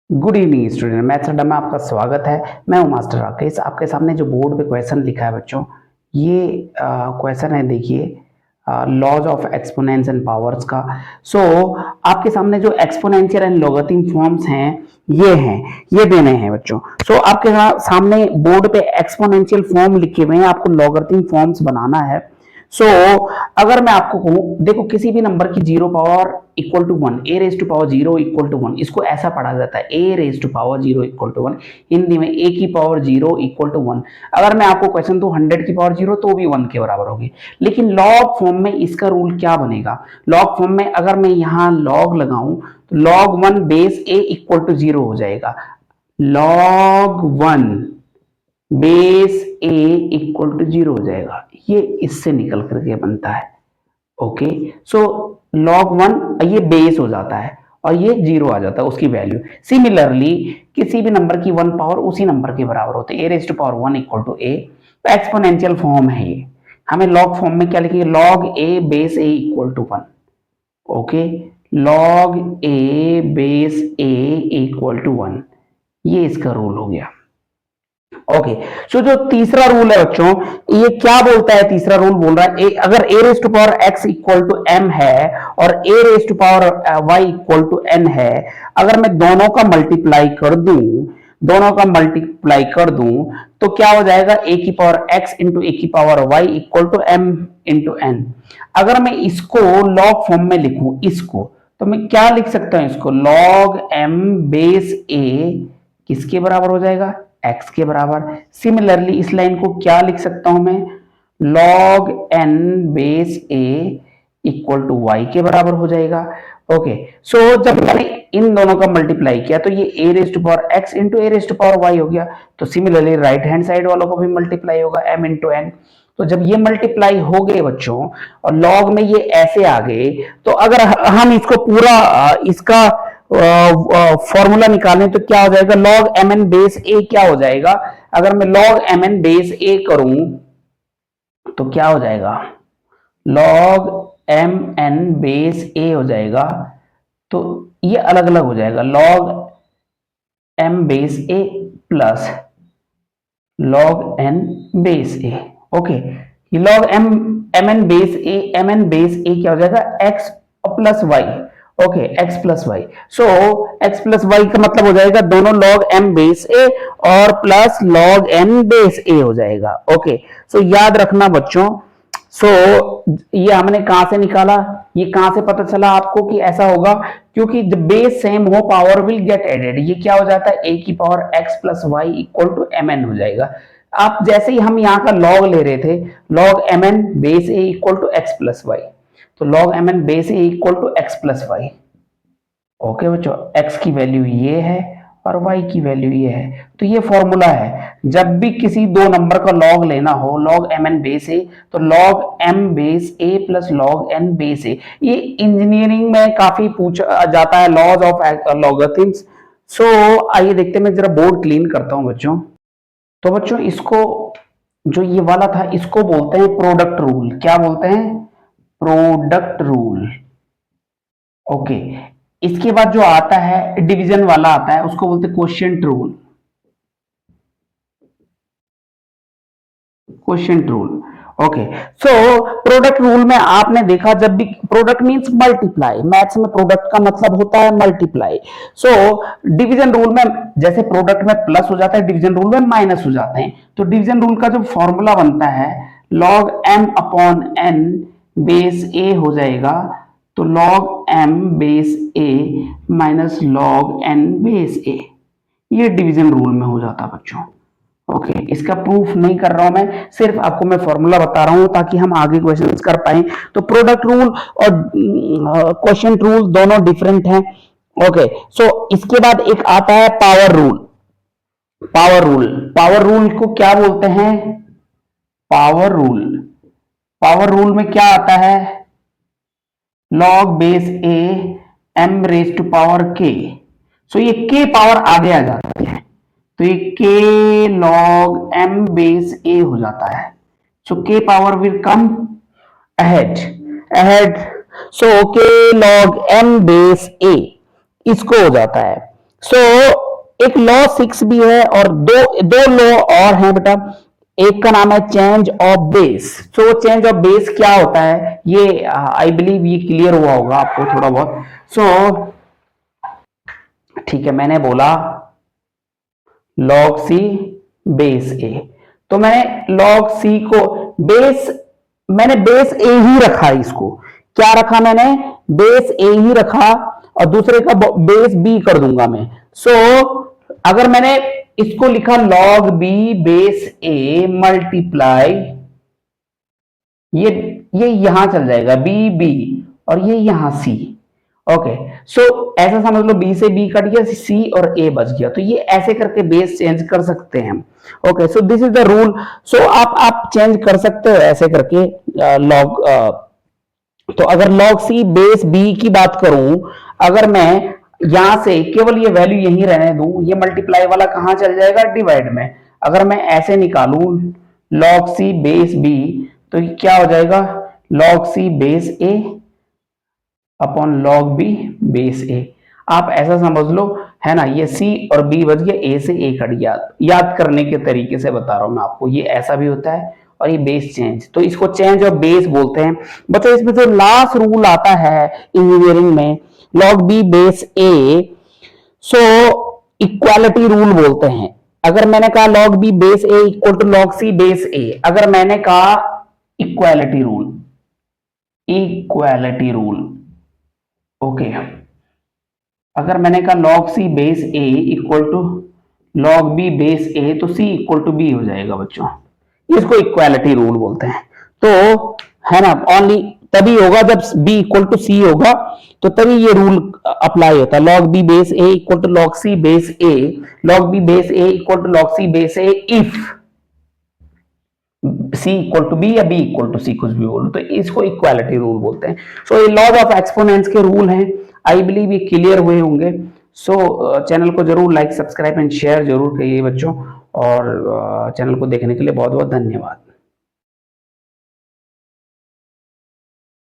Good evening student, maths अड्डा में आपका स्वागत है। मैं हूं मास्टर राकेश। आपके सामने जो बोर्ड पे क्वेश्चन लिखा है बच्चों, ये क्वेश्चन है, देखिए, laws of exponents and powers का। सो आपके सामने जो एक्सपोनेंशियल एंड लॉगरिथम फॉर्म्स हैं, ये देने हैं बच्चों। सो आपके सामने बोर्ड पे एक्सपोनेंशियल फॉर्म लिखे हुए हैं, आपको लॉगरिथम फॉर्म्स बनाना है। सो अगर मैं आपको कहूं, देखो, किसी भी नंबर की zero power equal to one, a raise to power zero equal to one, इसको ऐसा पढ़ा जाता है, a raise to power zero equal to one. Hindi में ए की power zero equal to one. अगर मैं आपको क्वेश्चन दूं 100 की पावर जीरो, तो भी वन के बराबर होगी। लेकिन लॉग फॉर्म में इसका रूल क्या बनेगा? लॉग फॉर्म में अगर मैं यहां लॉग लगाऊं तो log one base a equal to zero हो जाएगा। Log one base a equal to zero हो जाएगा। ये इससे निकल करके बनता है। ओके, सो लॉग वन ये बेस हो जाता है और ये जीरो आ जाता है, उसकी वैल्यू। सिमिलरली किसी भी नंबर की वन पावर उसी नंबर के बराबर होते हैं, a raise to power one equal to a. तो एक्सपोनेंशियल फॉर्म है ये। हमें लॉग फॉर्म में क्या लिखेंगे? Log a base a equal to one. Okay, log a base a equal to one, ये इसका रूल हो गया। ओके, सो जो तीसरा रूल है बच्चों, ये क्या बोलता है? तीसरा रूल बोल रहा है अगर a raise to power x equal to m है और a raise to power y equal to n है, अगर मैं दोनों का मल्टीप्लाई कर दूं तो क्या हो जाएगा? ए की पावर एक्स इंटू ए की power y equal to m into n. अगर मैं इसको लॉग फॉर्म में लिखूं, इसको, तो मैं क्या लिख सकता हूं? इसको लॉग एम बेस ए किसके बराबर हो जाएगा? x के बराबर। सिमिलरली इस लाइन को क्या लिख सकता हूं मैं? log n base a equal to y के बराबर हो जाएगा। ओके, सो जब मैंने इन दोनों का मल्टीप्लाई किया तो ये a raise to power x into a raise to power y हो गया। तो सिमिलरली राइट हैंड साइड वालों को भी मल्टीप्लाई होगा, m इंटू एन। तो जब ये मल्टीप्लाई हो गए बच्चों और लॉग में ये ऐसे आ गए, तो अगर हम इसको पूरा इसका फॉर्मूला निकालें तो क्या हो जाएगा? Log m n base a क्या हो जाएगा? अगर मैं log m n base a करूं तो क्या हो जाएगा? Log m n base a हो जाएगा। तो ये अलग अलग हो जाएगा, log m base a plus log n base a. Okay, ये log m n base a क्या हो जाएगा? X plus y. Okay, x plus y. So x plus y का मतलब हो जाएगा दोनों log m बेस a और plus log n base a हो जाएगा। ओके, सो याद रखना बच्चों। सो ये हमने कहां से निकाला? ये कहां से पता चला आपको कि ऐसा होगा? क्योंकि जब बेस सेम हो, पावर विल गेट एडेड। ये क्या हो जाता है? a की power x plus y equal to mn हो जाएगा। आप जैसे ही हम यहाँ का log ले रहे थे, log mn base a equal to x plus y, तो log mn base a equal to x plus y. Okay बच्चों, x की वैल्यू ये है और y की वैल्यू ये है। तो ये फॉर्मूला है, जब भी किसी दो नंबर का log लेना हो, log mn बेस a, तो log m base a plus log n base a। ये इंजीनियरिंग में काफी पूछा जाता है, लॉज ऑफ लॉगरिथम्स। सो आइए देखते हैं, मैं जरा बोर्ड क्लीन करता हूं बच्चों। तो बच्चों, इसको, जो ये वाला था, इसको बोलते हैं प्रोडक्ट रूल। क्या बोलते हैं? Product rule. ओके, इसके बाद जो आता है डिवीजन वाला आता है, उसको बोलते हैं quotient rule. Quotient rule. Okay, so product rule में आपने देखा, जब भी प्रोडक्ट मींस मल्टीप्लाई, मैथ्स में प्रोडक्ट का मतलब होता है मल्टीप्लाई। सो डिवीजन रूल में जैसे प्रोडक्ट में प्लस हो जाता है, डिवीजन रूल में माइनस हो जाते हैं। तो डिवीजन रूल का जो फॉर्मूला बनता है, log m upon n base a हो जाएगा। तो log m base a minus log n base a, ये डिवीजन रूल में हो जाता बच्चों। ओके, इसका प्रूफ नहीं कर रहा हूं मैं, सिर्फ आपको मैं फॉर्मूला बता रहा हूं ताकि हम आगे क्वेश्चंस कर पाए। तो प्रोडक्ट रूल और क्वोशिएंट रूल दोनों डिफरेंट हैं। ओके, सो इसके बाद एक आता है पावर रूल। पावर रूल को क्या बोलते हैं? पावर रूल में क्या आता है? log base a m raise to power k। So ये k पावर आगे आ जाती है, तो ये k log m base a हो जाता है। सो k power will come ahead. So k log m base a इसको हो जाता है। सो एक लॉ 6 भी है और दो दो लॉ और हैं बेटा। एक का नाम है change of base. So change of base क्या होता है, ये आई बिलीव ये क्लियर हुआ होगा आपको थोड़ा बहुत। सो ठीक है, मैंने बोला log c बेस ए, तो मैंने log c को बेस, मैंने बेस ए ही रखा, इसको क्या रखा मैंने, बेस ए ही रखा और दूसरे का बेस बी कर दूंगा मैं। सो अगर मैंने इसको लिखा log b base A multiply, ये यहां चल जाएगा बी बी और ये यहां सी। ओके, सो ऐसा समझ लो बी से बी कट गया, सी और ए बच गया, तो ये ऐसे करके बेस चेंज कर सकते हैं हम। Okay, so this is the rule. So आप चेंज कर सकते हो ऐसे करके लॉग। तो अगर log c बेस b की बात करूं, अगर मैं यहां से केवल ये वैल्यू यहीं रहने दूं, ये मल्टीप्लाई वाला कहां चल जाएगा, डिवाइड में। अगर मैं ऐसे निकालूं log c बेस b, तो ये क्या हो जाएगा, log c base a upon log b base a। आप ऐसा समझ लो, है ना, ये c और b बच गया, a से a कट गया। याद करने के तरीके से बता रहा हूं मैं आपको, ये ऐसा भी होता है और ये बेस चेंज, तो इसको चेंज ऑफ बेस बोलते हैं बच्चों। इसमें जो लास्ट रूल आता है इंजीनियरिंग में, log b base a, so equality rule बोलते हैं। अगर मैंने कहा log b base a equal to log c base a, अगर मैंने कहा equality rule, equality rule, okay, अगर मैंने कहा log c base a equal to log b base a, तो c इक्वल टू b हो जाएगा बच्चों, इसको इक्वालिटी रूल बोलते हैं। तो है ना, ओनली तभी होगा जब b इक्वल टू c होगा, तो तभी ये रूल अप्लाई होता है। log b base a equal to log c base a, log b base a equal to log c base a if c equal to b या b equal to c, कुछ भी बोलो, तो इसको equality rule बोलते हैं। सो ये laws of exponents के रूल हैं, आई बिलीव ये क्लियर हुए होंगे। सो चैनल को जरूर लाइक, सब्सक्राइब एंड शेयर जरूर करिए बच्चों, और चैनल को देखने के लिए बहुत बहुत धन्यवाद।